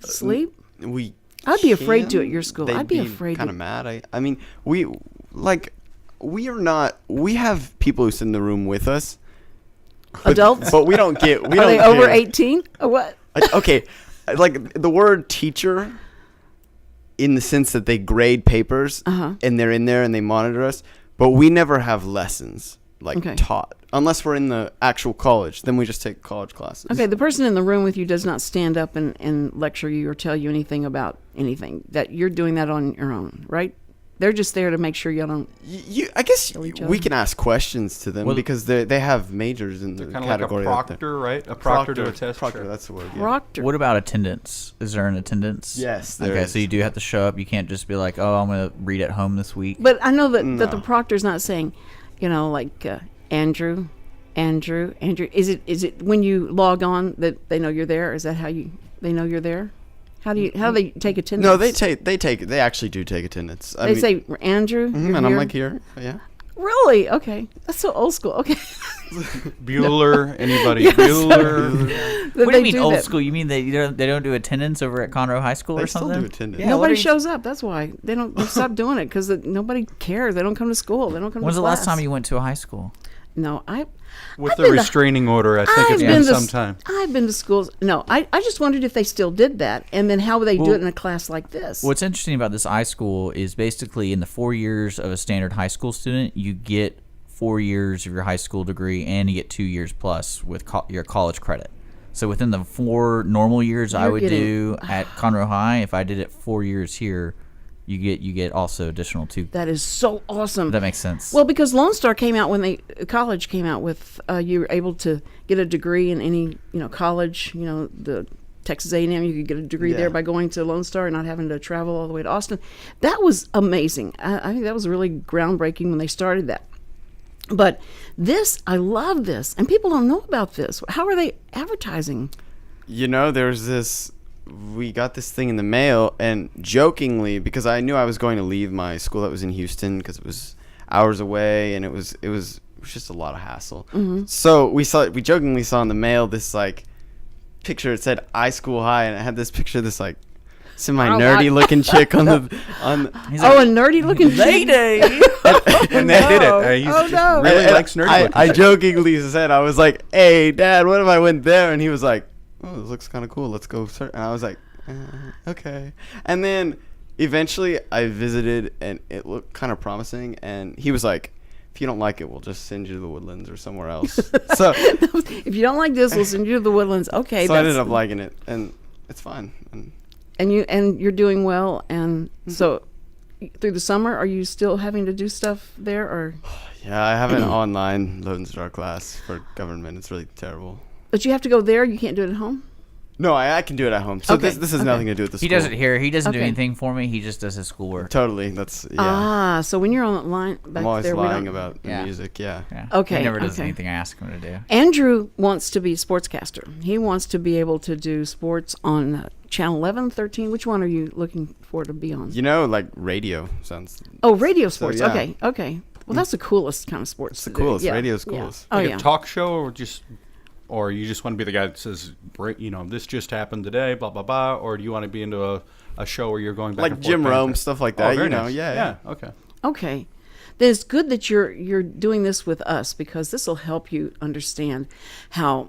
sleep? We. I'd be afraid to can. at your school. They'd I'd be afraid Kind to- of mad. I mean, we like. we are not. We have people who sit in the room with us. Adults? But we don't get. We Are don't they over get- 18 or what? Okay, like the word teacher, in the sense that they grade papers and they're in there and they monitor us, but we never have lessons taught unless we're in the actual college. Then we just take college classes. Okay, the person in the room with you does not stand up and lecture you or tell you anything about anything. That you're doing that on your own, right? They're just there to make sure you don't. I guess kill each we other. can ask questions to them because they have majors in the Kind of like a category. out there. proctor, right? A proctor to a test. Proctor, Sure. that's the word. Yeah. Proctor. What about attendance? Is there an attendance? Yes, there Okay, is. so you do have to show up. You can't just be like, "Oh, I'm going to read at home this week." But I know that the proctor's not saying, like Andrew. Is it when you log on that they know you're there? Is that how they know you're there? How do they take attendance? No, they actually do take attendance. They say Andrew, you're and I'm here? like here. Yeah. Really? Okay, that's so old school. Okay. Bueller, anybody? Yes. Bueller. What do you mean old that. school? You mean they don't do attendance over at Conroe High School They or still something? do attendance. Yeah, what Nobody are you- shows up. That's why they stop doing it because nobody cares. They don't come to school. They don't come. When's to the last class. time you went to a high school? No, With I've the been to- restraining order, I think I've it's been been to some time. I've been to schools. No, I just wondered if they still did that, and then how would they do it in a class like this? What's interesting about this iSchool is basically in the 4 years of a standard high school student, you get 4 years of your high school degree and you get 2 years plus with your college credit. So within the 4 normal years I You're would getting- do at Conroe High, if I did it 4 years here, you get also additional 2. That is so awesome. That makes sense. Well, because Lone Star came out when college came out with you were able to get a degree in any college. The Texas A&M, you could get a degree there by going to Lone Star and not having to travel all the way to Austin. That was amazing. I think that was really groundbreaking when they started that. But this, I love this, and people don't know about this. How are they advertising? There's this. We got this thing in the mail, and jokingly, because I knew I was going to leave my school that was in Houston because it was hours away, and it was just a lot of hassle. Mm-hmm. So we jokingly saw in the mail this picture. It said iSchool High, and it had this picture of this semi nerdy looking chick on the a nerdy looking lady. And they did it. He Oh, just no. really And likes nerdy. I jokingly said, I was like, "Hey, Dad, what if I went there?" And he was like, "Oh, this looks kind of cool. Let's go search." And I was like, "Okay." And then eventually I visited, and it looked kind of promising. And he was like, "If you don't like it, we'll just send you to the Woodlands or somewhere else." So If you don't like this, we'll send you to the Woodlands. Okay, I ended up liking it, and it's fun. And you're doing well, and so through the summer, are you still having to do stuff there, or? yeah, I have an online Lone Star class for government. It's really terrible. But you have to go there. You can't do it at home. No, I can do it at home. So Okay, this has okay. nothing to do with the he school. does it here. He doesn't do Okay. anything for me. He just does his schoolwork. Totally. That's yeah. So when you're online back I'm always there, we lying don't- about the Yeah. music. Yeah. Yeah. Okay, He never does okay. anything I ask him to do. Andrew wants to be a sportscaster. He wants to be able to do sports on channel 11, 13. Which one are you looking for to be on? Radio sounds. Oh, radio sports. yeah. Okay. Well, that's the coolest kind of sports. It's the to do. coolest. Yeah, Radio's yeah. coolest. Oh Like yeah. a talk show, or you just want to be the guy that says, this just happened today, blah blah blah, or do you want to be into a show where you're going back Like and forth Jim back and Rome, forth? stuff like Oh, that. very Yeah. nice. Okay. Okay. Then it's good that you're doing this with us because this will help you understand how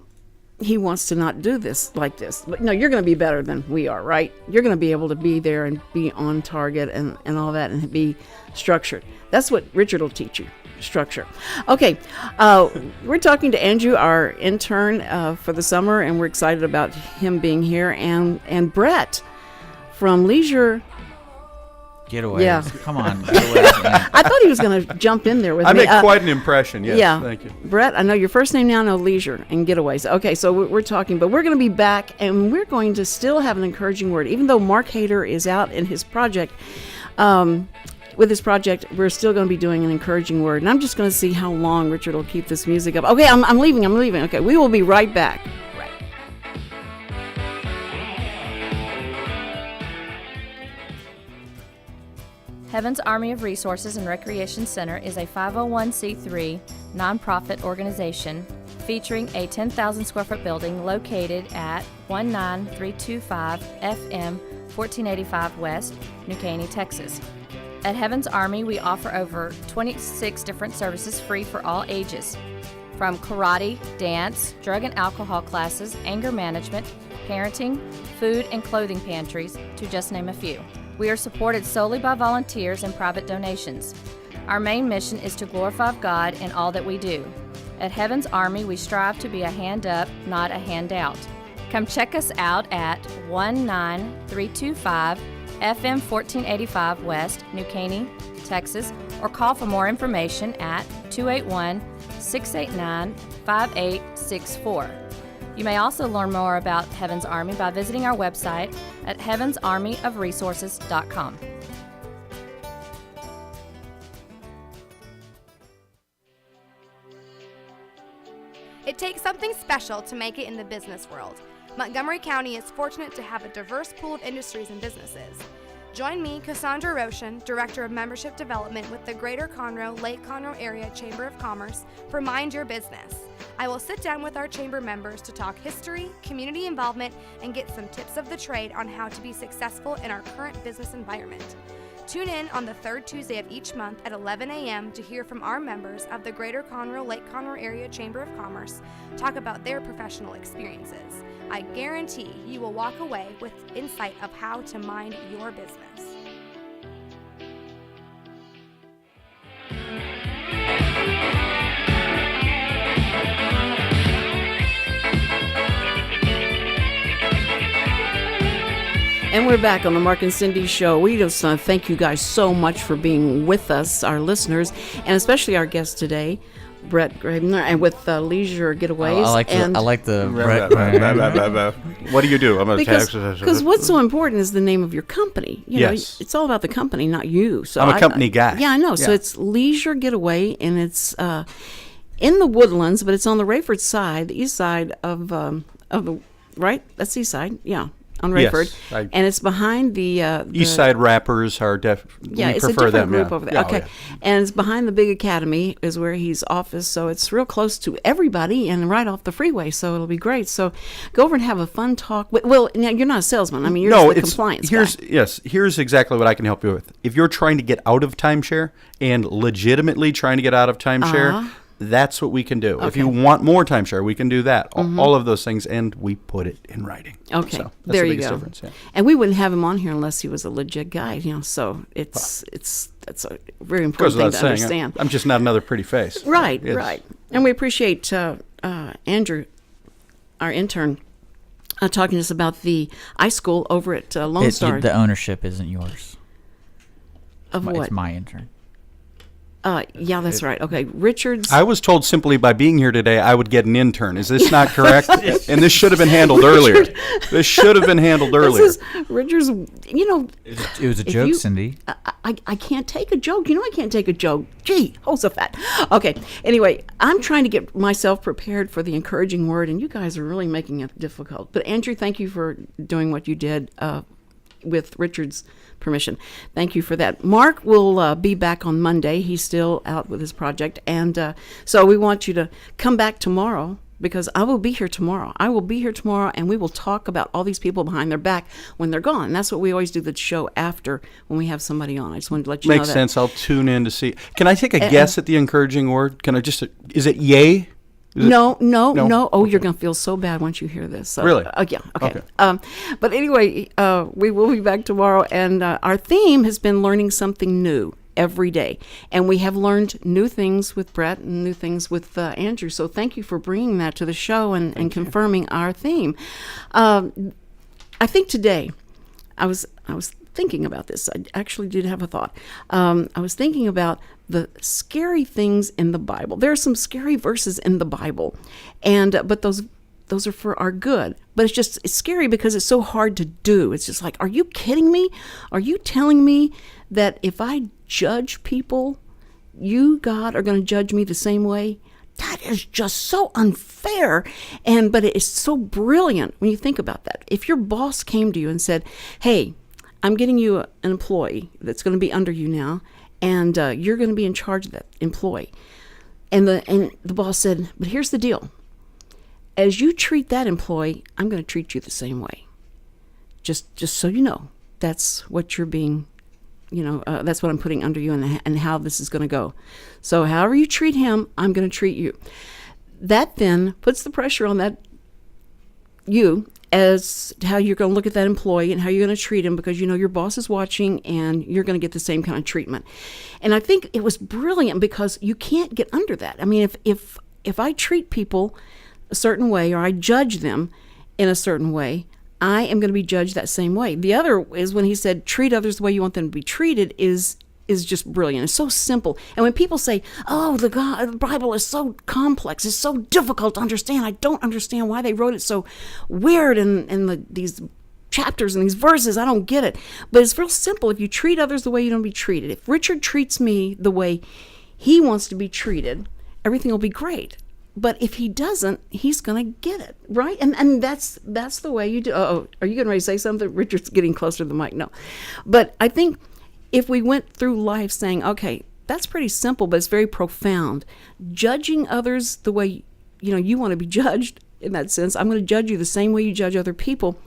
he wants to not do this like this. But no, you're going to be better than we are, right? You're going to be able to be there and be on target and all that and be structured. That's what Richard will teach you, structure. Okay, we're talking to Andrew, our intern for the summer, and we're excited about him being here. And Brett from Leisure. Getaways. Yeah. Come on. Getaways. Yeah. I thought he was going to jump in there with I me. make quite an impression. Yes. yeah. Thank you. Brett, I know your first name now, I know Leisure and Getaways. Okay, so we're talking, but we're going to be back and we're going to still have an encouraging word. Even though Mark Hader is out in his project, with his project, we're still going to be doing an encouraging word. And I'm just going to see how long Richard will keep this music up. Okay, I'm leaving. Okay, we will be right back. Heaven's Army of Resources and Recreation Center is a 501c3 nonprofit organization featuring a 10,000 square foot building located at 19325 FM 1485 West, New Caney, Texas. At Heaven's Army, we offer over 26 different services free for all ages, from karate, dance, drug and alcohol classes, anger management, parenting, food and clothing pantries, to just name a few. We are supported solely by volunteers and private donations. Our main mission is to glorify God in all that we do. At Heaven's Army, we strive to be a hand up, not a handout. Come check us out at 19325 FM 1485 West, New Caney, Texas, or call for more information at 281-689-5864. You may also learn more about Heaven's Army by visiting our website at heavensarmyofresources.com. It takes something special to make it in the business world. Montgomery County is fortunate to have a diverse pool of industries and businesses. Join me, Cassandra Roshan, Director of Membership Development with the Greater Conroe, Lake Conroe Area Chamber of Commerce for Mind Your Business. I will sit down with our chamber members to talk history, community involvement, and get some tips of the trade on how to be successful in our current business environment. Tune in on the third Tuesday of each month at 11 a.m. to hear from our members of the Greater Conroe, Lake Conroe Area Chamber of Commerce talk about their professional experiences. I guarantee you will walk away with insight of how to mind your business. And we're back on the Mark and Cindy Show. We just thank you guys so much for being with us, our listeners, and especially our guest today, Brett Graebner, and with Leisure Getaways. I like the Brett. What do you do? I'm a because what's so important is the name of your company. You know, Yes. it's all about the company, not you. So I'm a company guy. Yeah, I know. So Yeah. it's Leisure Getaway, and it's in the Woodlands, but it's on the Rayford side, the east side of the right. That's the east side. Yeah. On Rayford, Yes, and it's behind the East Side Rappers are yeah, we it's a prefer different them, group yeah. over there. Yeah, Okay, yeah. and it's behind the big academy is where he's office, so it's real close to everybody and right off the freeway. So it'll be great. So go over and have a fun talk. Well, now, you're not a salesman. I mean, you're just the compliance guy. Here's exactly what I can help you with. If you're trying to get out of timeshare and legitimately trying to get out of timeshare, that's what we can do. If you want more timeshare, we can do that. All of those things, and we put it in writing. Okay, so that's there the you biggest go. difference, yeah. And we wouldn't have him on here unless he was a legit guy. You know, so that's a very important thing Goes to without saying, understand. I'm just not another pretty face. Right, Yes. right. And we appreciate Andrew, our intern, talking to us about the iSchool over at Lone Star. The ownership isn't yours. Of what? It's my intern. Yeah, that's right. Okay, Richards. I was told simply by being here today I would get an intern. Is this not correct? And this should have been handled earlier. This should have been handled earlier. This is Richards. You know, It was a joke, Cindy. I can't take a joke. You know I can't take a joke. Gee, Jehoshaphat. Okay. Anyway, I'm trying to get myself prepared for the encouraging word, and you guys are really making it difficult. But Andrew, thank you for doing what you did with Richard's permission. Thank you for that. Mark will be back on Monday. He's still out with his project, and so we want you to come back tomorrow, because I will be here tomorrow. I will be here tomorrow, and we will talk about all these people behind their back when they're gone. And that's what we always do the show after when we have somebody on. I just wanted to let you know that. Makes sense. I'll tune in to see. Can I take a guess at the encouraging word? Can I just? Is it yay? No. Oh, you're going to feel so bad once you hear this. Really? Yeah. Okay. But anyway, we will be back tomorrow, and our theme has been learning something new every day. And we have learned new things with Brett and new things with Andrew. So thank you for bringing that to the show and confirming our theme. I think today, I was thinking about this. I actually did have a thought. I was thinking about the scary things in the Bible. There are some scary verses in the Bible, and but those are for our good. But it's scary because it's so hard to do. It's just like, are you kidding me? Are you telling me that if I judge people, you, God, are going to judge me the same way? That is just so unfair. But it is so brilliant when you think about that. If your boss came to you and said, hey, I'm getting you an employee that's going to be under you now, and you're going to be in charge of that employee. And the boss said, but here's the deal. As you treat that employee, I'm going to treat you the same way. Just so you know, that's what you're being that's what I'm putting under you, and how this is going to go. So however you treat him, I'm going to treat you. That then puts the pressure on that you as to how you're going to look at that employee and how you're going to treat him, because your boss is watching and you're going to get the same kind of treatment. And I think it was brilliant because you can't get under that. I mean, if I treat people a certain way, or I judge them in a certain way, I am going to be judged that same way. The other is when he said, treat others the way you want them to be treated, is just brilliant. It's so simple. And when people say, oh, the Bible is so complex, it's so difficult to understand, I don't understand why they wrote it so weird in these chapters and these verses, I don't get it. But it's real simple. If you treat others the way you want to be treated, if Richard treats me the way he wants to be treated, everything will be great. But if he doesn't, he's going to get it, right? And that's the way you do. Oh, are you getting ready to say something? Richard's getting closer to the mic. No. But I think if we went through life saying, okay, that's pretty simple, but it's very profound. Judging others the way, you want to be judged, in that sense, I'm going to judge you the same way you judge other people,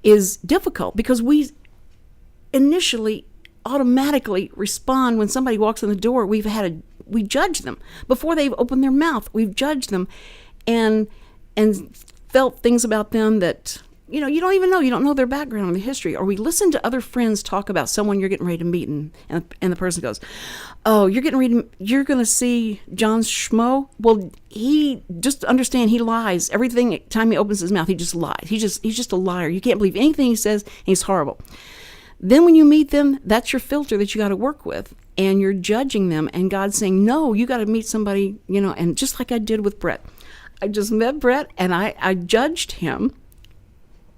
is difficult, because we initially automatically respond when somebody walks in the door. We judge them before they've opened their mouth. We've judged them and felt things about them that you don't even know. You don't know their background or their history. Or we listen to other friends talk about someone you're getting ready to meet, and the person goes, oh, you're going to see John Schmo. Well, he, just understand, he lies. Every time he opens his mouth, he just lies. He's just a liar. You can't believe anything he says, and he's horrible. Then when you meet them, that's your filter that you got to work with, and you're judging them, and God's saying, no, you got to meet somebody, and just like I did with Brett. I just met Brett, and I judged him,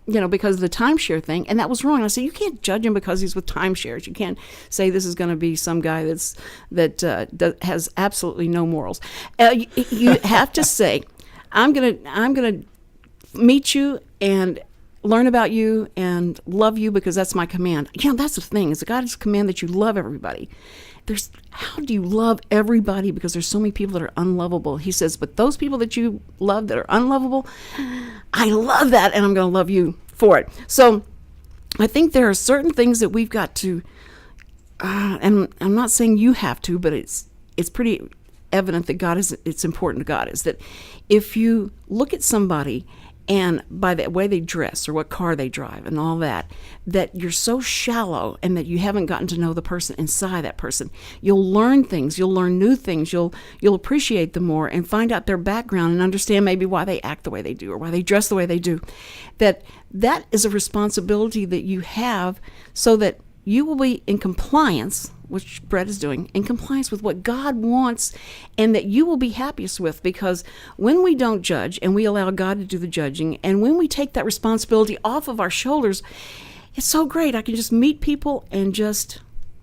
because of the timeshare thing, and that was wrong. I said, you can't judge him because he's with timeshares. You can't say this is going to be some guy that has absolutely no morals. You have to say, I'm gonna meet you and learn about you and love you, because that's my command. That's the thing, is God's command that you love everybody. How do you love everybody? Because there's so many people that are unlovable. He says, but those people that you love that are unlovable, I love that, and I'm going to love you for it. So I think there are certain things that we've got to, and I'm not saying you have to, but it's pretty evident that it's important to God, is that if you look at somebody and by the way they dress or what car they drive and all that you're so shallow and that you haven't gotten to know the person inside that person, you'll learn things, you'll learn new things, you'll appreciate them more and find out their background and understand maybe why they act the way they do or why they dress the way they do. That is a responsibility that you have, so that you will be in compliance, which Brett is doing, in compliance with what God wants, and that you will be happiest with. Because when we don't judge and we allow God to do the judging, and when we take that responsibility off of our shoulders, it's so great. I can just meet people and just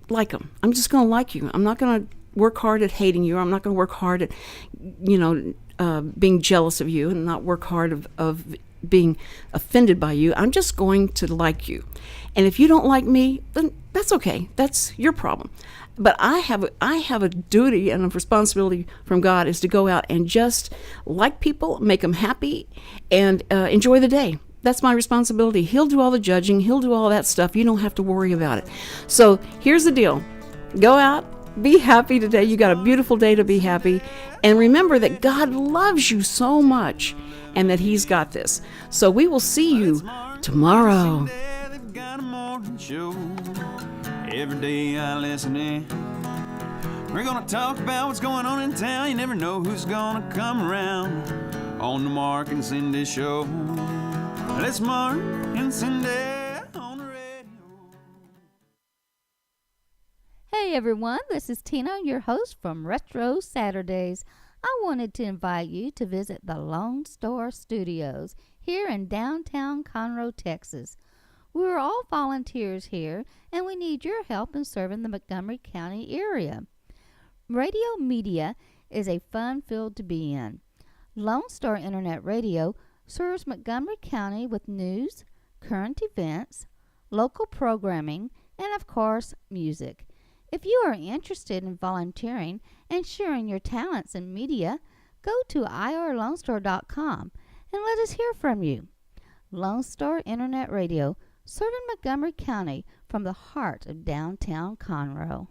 like them. I'm just going to like you. I'm not going to work hard at hating you. I'm not going to work hard at, being jealous of you, and not work hard of being offended by you. I'm just going to like you. And if you don't like me, then that's okay. That's your problem. But I have a duty and a responsibility from God, is to go out and just like people, make them happy, and enjoy the day. That's my responsibility. He'll do all the judging. He'll do all that stuff. You don't have to worry about it. So here's the deal. Go out. Be happy today. You got a beautiful day to be happy. And remember that God loves you so much, and that He's got this. So we will see you tomorrow. Every day I listen in. We're gonna talk about what's going on in town. You never know who's gonna come around on the Mark and Cindy Show. It's Mark and Cindy on the radio. Hey everyone, this is Tina, your host from Retro Saturdays. I wanted to invite you to visit the Lone Star Studios here in downtown Conroe, Texas. We're all volunteers here, and we need your help in serving the Montgomery County area. Radio media is a fun field to be in. Lone Star Internet Radio serves Montgomery County with news, current events, local programming, and of course, music. If you are interested in volunteering and sharing your talents in media, go to irlonestar.com and let us hear from you. Lone Star Internet Radio, serving Montgomery County from the heart of downtown Conroe.